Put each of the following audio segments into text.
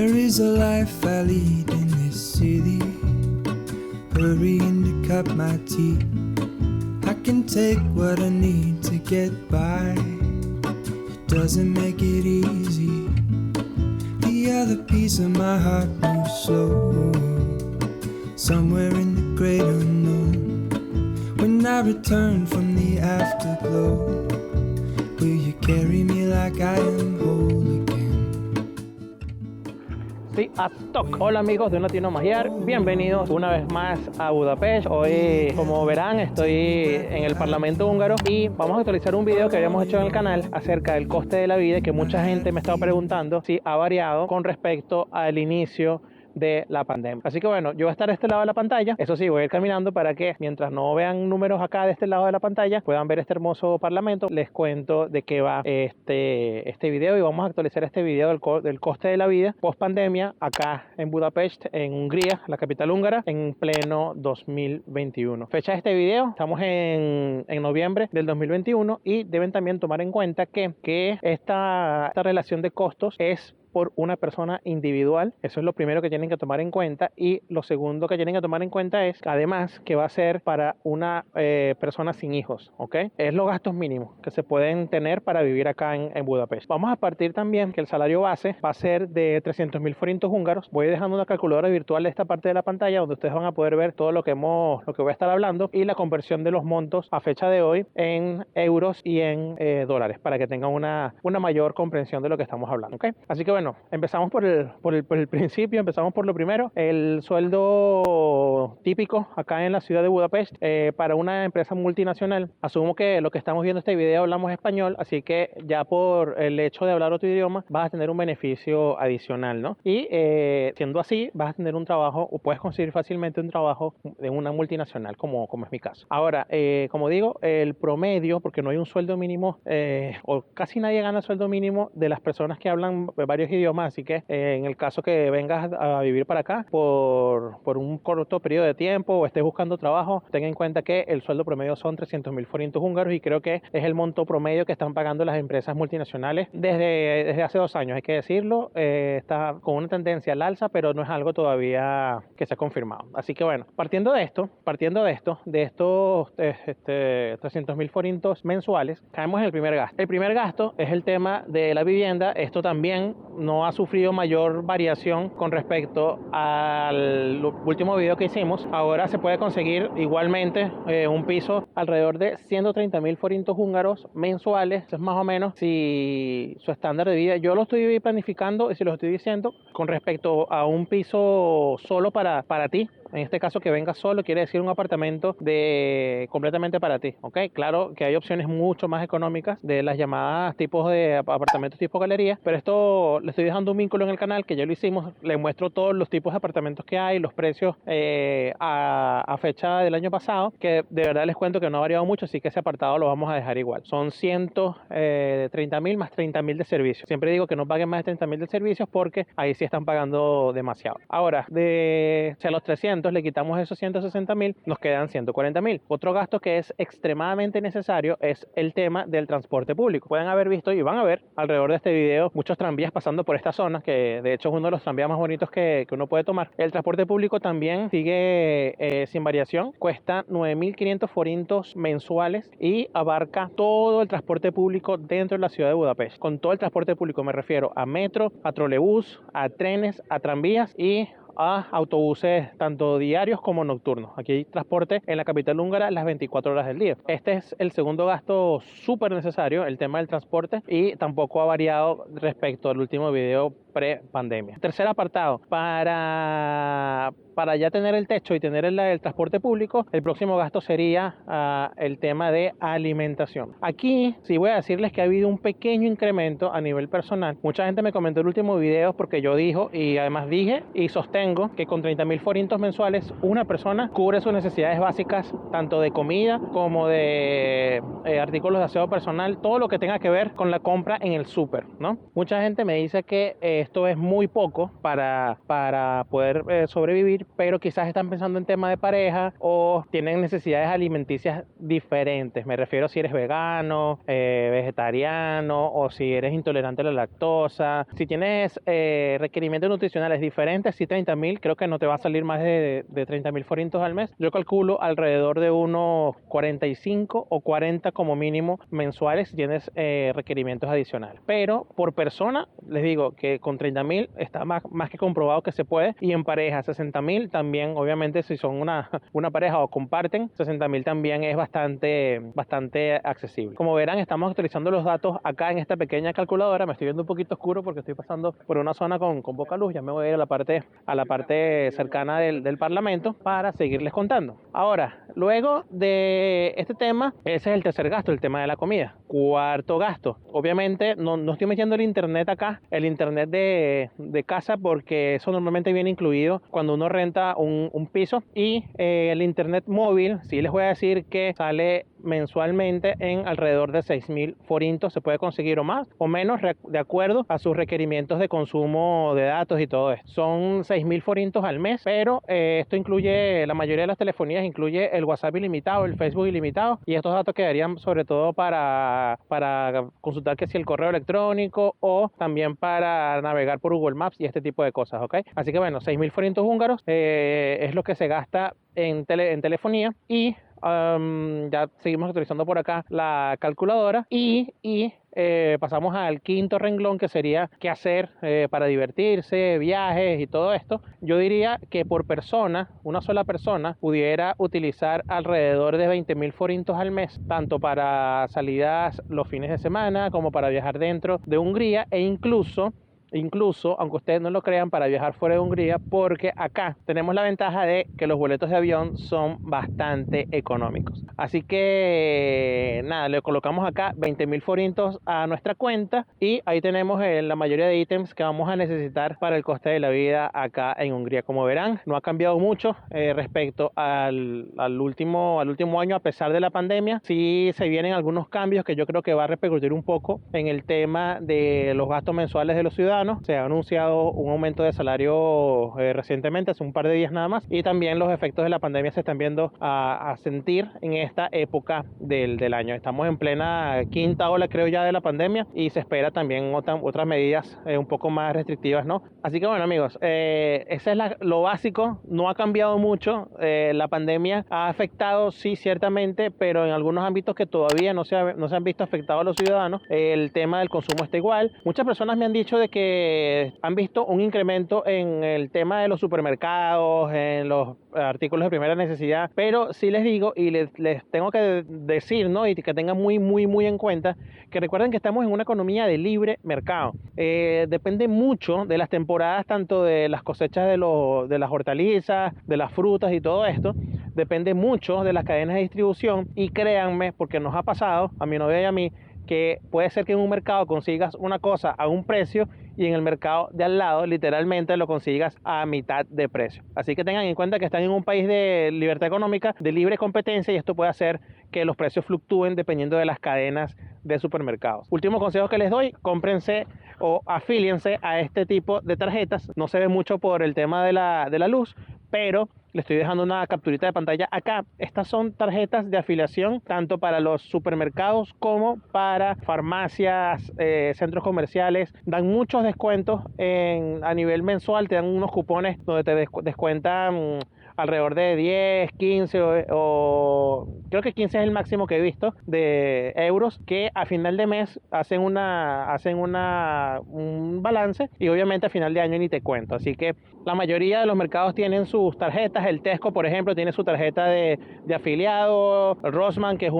There is a life I lead in this city, hurrying to cut my teeth. I can take what I need to get by, it doesn't make it easy. The other piece of my heart moves slow, somewhere in the great unknown. When I return from the afterglow, will you carry me like I am whole again? Sí, a stock. Hola amigos de Un Latino Magiar, bienvenidos una vez más a Budapest. Hoy, como verán, estoy en el Parlamento húngaro y vamos a actualizar un video que habíamos hecho en el canal acerca del coste de la vida, que mucha gente me estaba preguntando si ha variado con respecto al inicio de la pandemia. Así que bueno, yo voy a estar de este lado de la pantalla. Eso sí, voy a ir caminando para que mientras no vean números acá de este lado de la pantalla puedan ver este hermoso parlamento. Les cuento de qué va este video y vamos a actualizar este video del coste de la vida post pandemia acá en Budapest, en Hungría, la capital húngara, en pleno 2021. Fecha de este video, estamos en noviembre del 2021 y deben también tomar en cuenta que esta relación de costos es por una persona individual. Eso es lo primero que tienen que tomar en cuenta, y lo segundo que tienen que tomar en cuenta es además que va a ser para una persona sin hijos, ¿ok? Es los gastos mínimos que se pueden tener para vivir acá en Budapest. Vamos a partir también que el salario base va a ser de 300.000 forintos húngaros. Voy dejando una calculadora virtual de esta parte de la pantalla donde ustedes van a poder ver todo lo que voy a estar hablando y la conversión de los montos a fecha de hoy en euros y en dólares, para que tengan una mayor comprensión de lo que estamos hablando, ¿ok? Así que bueno, empezamos por el principio, empezamos por lo primero. El sueldo típico acá en la ciudad de Budapest para una empresa multinacional. Asumo que lo que estamos viendo este video hablamos español, así que ya por el hecho de hablar otro idioma vas a tener un beneficio adicional, ¿no? Y siendo así, vas a tener un trabajo o puedes conseguir fácilmente un trabajo de una multinacional, como es mi caso. Ahora, como digo, el promedio, porque no hay un sueldo mínimo o casi nadie gana sueldo mínimo de las personas que hablan varios idiomas, así que en el caso que vengas a vivir para acá por un corto periodo de tiempo o estés buscando trabajo, ten en cuenta que el sueldo promedio son 300.000 forintos húngaros, y creo que es el monto promedio que están pagando las empresas multinacionales desde hace 2 años, hay que decirlo. Está con una tendencia al alza, pero no es algo todavía que se ha confirmado. Así que bueno, partiendo de estos 300.000 forintos mensuales, caemos en el primer gasto. El primer gasto es el tema de la vivienda. Esto también no ha sufrido mayor variación con respecto al último video que hicimos. Ahora se puede conseguir igualmente un piso alrededor de 130.000 forintos húngaros mensuales. Eso es más o menos si su estándar de vida. Yo lo estoy planificando y se lo estoy diciendo con respecto a un piso solo para ti. En este caso, que vengas solo quiere decir un apartamento completamente para ti, ¿ok? Claro que hay opciones mucho más económicas de las llamadas tipos de apartamentos tipo galería, pero esto le estoy dejando un vínculo en el canal que ya lo hicimos. Le muestro todos los tipos de apartamentos que hay, los precios a fecha del año pasado, que de verdad les cuento que no ha variado mucho, así que ese apartado lo vamos a dejar igual. Son 130.000 más 30.000 de servicios. Siempre digo que no paguen más de 30.000 de servicios porque ahí sí están pagando demasiado. Ahora, si a los 300 le quitamos esos 160.000, nos quedan 140.000. Otro gasto que es extremadamente necesario es el tema del transporte público. Pueden haber visto y van a ver alrededor de este video muchos tranvías pasando por esta zona, que de hecho es uno de los tranvías más bonitos que uno puede tomar. El transporte público también sigue sin variación, cuesta 9.500 forintos mensuales y abarca todo el transporte público dentro de la ciudad de Budapest. Con todo el transporte público me refiero a metro, a trolebús, a trenes, a tranvías y a autobuses tanto diarios como nocturnos. Aquí hay transporte en la capital húngara las 24 horas del día. Este es el segundo gasto súper necesario, el tema del transporte, y tampoco ha variado respecto al último video pre-pandemia. Tercer apartado, para ya tener el techo y tener el transporte público, el próximo gasto sería el tema de alimentación. Aquí sí voy a decirles que ha habido un pequeño incremento a nivel personal. Mucha gente me comentó el último video porque yo dije y sostengo que con 30.000 forintos mensuales una persona cubre sus necesidades básicas, tanto de comida como de artículos de aseo personal, todo lo que tenga que ver con la compra en el súper, ¿no? Mucha gente me dice que esto es muy poco para poder sobrevivir, pero quizás están pensando en tema de pareja o tienen necesidades alimenticias diferentes. Me refiero si eres vegano, vegetariano o si eres intolerante a la lactosa. Si tienes requerimientos nutricionales diferentes, sí 30.000, creo que no te va a salir más de 30.000 forintos al mes. Yo calculo alrededor de unos 45 o 40 como mínimo mensuales si tienes requerimientos adicionales. Pero por persona, les digo que con 30.000 está más que comprobado que se puede. Y en pareja, 60.000 también, obviamente, si son una pareja o comparten, 60.000 también es bastante accesible. Como verán, estamos actualizando los datos acá en esta pequeña calculadora. Me estoy viendo un poquito oscuro porque estoy pasando por una zona con poca luz. Ya me voy a ir a la parte cercana del Parlamento para seguirles contando. Ahora, luego de este tema, ese es el tercer gasto, el tema de la comida. Cuarto gasto, obviamente no estoy metiendo el internet acá, el internet de casa, porque eso normalmente viene incluido cuando uno renta un piso. Y el internet móvil, sí les voy a decir que sale mensualmente en alrededor de 6.000 forintos. Se puede conseguir o más o menos de acuerdo a sus requerimientos de consumo de datos y todo esto. Son 6.000 forintos al mes, pero esto incluye, la mayoría de las telefonías incluye el WhatsApp ilimitado, el Facebook ilimitado, y estos datos quedarían sobre todo para consultar que si el correo electrónico o también para navegar por Google Maps y este tipo de cosas, ¿ok? Así que bueno, 6.000 forintos húngaros es lo que se gasta en telefonía. Y ya seguimos utilizando por acá la calculadora y pasamos al quinto renglón, que sería qué hacer para divertirse, viajes y todo esto. Yo diría que por persona, una sola persona pudiera utilizar alrededor de 20.000 forintos al mes, tanto para salidas los fines de semana como para viajar dentro de Hungría, e incluso, aunque ustedes no lo crean, para viajar fuera de Hungría, porque acá tenemos la ventaja de que los boletos de avión son bastante económicos. Así que nada, le colocamos acá 20.000 forintos a nuestra cuenta y ahí tenemos la mayoría de ítems que vamos a necesitar para el coste de la vida acá en Hungría. Como verán, no ha cambiado mucho respecto al último año, a pesar de la pandemia. Sí se vienen algunos cambios que yo creo que va a repercutir un poco en el tema de los gastos mensuales de los ciudadanos. Se ha anunciado un aumento de salario recientemente, hace un par de días nada más, y también los efectos de la pandemia se están viendo a sentir en esta época del año. Estamos en plena quinta ola, creo ya, de la pandemia, y se espera también otras medidas un poco más restrictivas, ¿no? Así que bueno, amigos, ese es lo básico. No ha cambiado mucho. La pandemia ha afectado, sí, ciertamente, pero en algunos ámbitos que todavía no se han visto afectados a los ciudadanos. El tema del consumo está igual. Muchas personas me han dicho de que han visto un incremento en el tema de los supermercados, en los artículos de primera necesidad, pero sí les digo y les tengo que decir, ¿no? Y que tengan muy en cuenta que recuerden que estamos en una economía de libre mercado. Depende mucho de las temporadas, tanto de las cosechas de las hortalizas, de las frutas y todo esto. Depende mucho de las cadenas de distribución, y créanme, porque nos ha pasado a mi novia y a mí, que puede ser que en un mercado consigas una cosa a un precio y en el mercado de al lado literalmente lo consigas a mitad de precio. Así que tengan en cuenta que están en un país de libertad económica, de libre competencia, y esto puede hacer que los precios fluctúen dependiendo de las cadenas de supermercados. Último consejo que les doy: cómprense o afíliense a este tipo de tarjetas. No se ve mucho por el tema de la luz, pero le estoy dejando una capturita de pantalla acá. Estas son tarjetas de afiliación tanto para los supermercados como para farmacias, centros comerciales. Dan muchos descuentos a nivel mensual. Te dan unos cupones donde te descuentan alrededor de 10, 15 o creo que 15 es el máximo que he visto de euros, que a final de mes hacen un balance, y obviamente a final de año ni te cuento. Así que la mayoría de los mercados tienen sus tarjetas. El Tesco, por ejemplo, tiene su tarjeta de afiliado. Rossmann, que es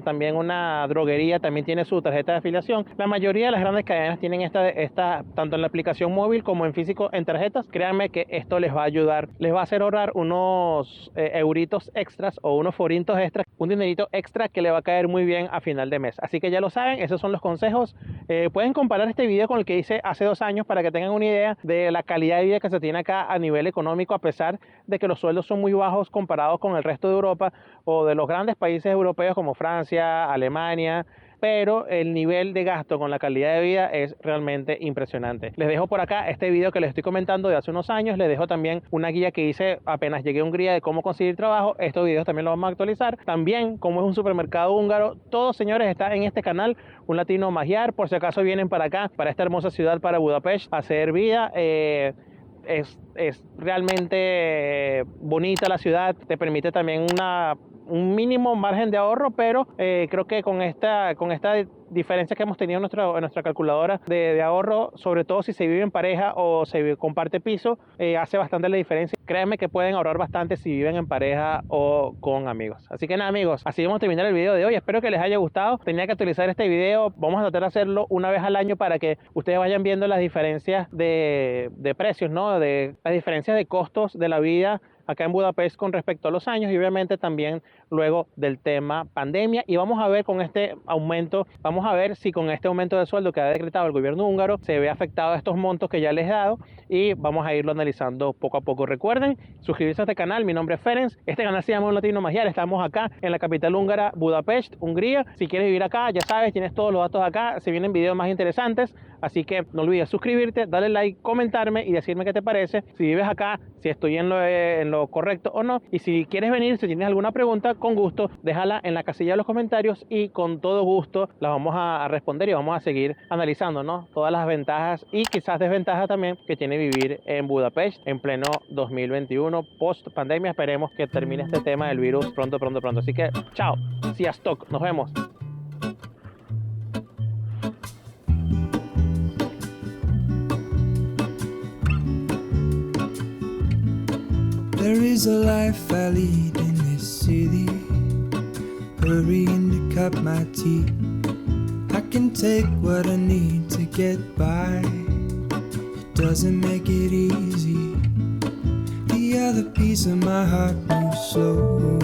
también una droguería, también tiene su tarjeta de afiliación. La mayoría de las grandes cadenas tienen esta tanto en la aplicación móvil como en físico en tarjetas. Créanme que esto les va a ayudar, les va a hacer ahorrar unos euritos extras o unos forintos extras, un dinerito extra que le va a caer muy bien a final de mes. Así que ya lo saben, esos son los consejos. Pueden comparar este video con el que hice hace 2 años para que tengan una idea de la calidad de vida que se tiene acá a nivel económico, a pesar de que los sueldos son muy bajos comparados con el resto de Europa o de los grandes países europeos como Francia, Alemania, pero el nivel de gasto con la calidad de vida es realmente impresionante. Les dejo por acá este video que les estoy comentando de hace unos años, les dejo también una guía que hice apenas llegué a Hungría de cómo conseguir trabajo. Estos videos también los vamos a actualizar, también cómo es un supermercado húngaro. Todo, señores, está en este canal, Un Latino Magiar, por si acaso vienen para acá, para esta hermosa ciudad, para Budapest, a hacer vida. Es realmente bonita la ciudad, te permite también un mínimo margen de ahorro, pero creo que con esta diferencia que hemos tenido en nuestra calculadora de ahorro, sobre todo si se vive en pareja o se comparte piso, hace bastante la diferencia. Créanme que pueden ahorrar bastante si viven en pareja o con amigos. Así que nada, amigos, así vamos a terminar el video de hoy. Espero que les haya gustado. Tenía que actualizar este video. Vamos a tratar de hacerlo una vez al año para que ustedes vayan viendo las diferencias de precios, ¿no? De las diferencias de costos de la vida acá en Budapest con respecto a los años, y obviamente también luego del tema pandemia. Y vamos a ver con este aumento, vamos a ver si con este aumento de sueldo que ha decretado el gobierno húngaro se ve afectado estos montos que ya les he dado, y vamos a irlo analizando poco a poco. Recuerden suscribirse a este canal. Mi nombre es Ferenc, este canal se llama Un Latino Magiar. Estamos acá en la capital húngara, Budapest, Hungría. Si quieres vivir acá, ya sabes, tienes todos los datos acá. Se vienen videos más interesantes, así que no olvides suscribirte, darle like, comentarme y decirme qué te parece, si vives acá, si estoy en lo correcto o no. Y si quieres venir, si tienes alguna pregunta, con gusto, déjala en la casilla de los comentarios y con todo gusto la vamos a responder y vamos a seguir analizando, ¿no? Todas las ventajas y quizás desventajas también que tiene vivir en Budapest en pleno 2021, post pandemia. Esperemos que termine este tema del virus pronto. Así que chao, sziasztok, nos vemos. There is a life I lead in this city, hurrying to cut my teeth. I can take what I need to get by. It doesn't make it easy. The other piece of my heart moves slow.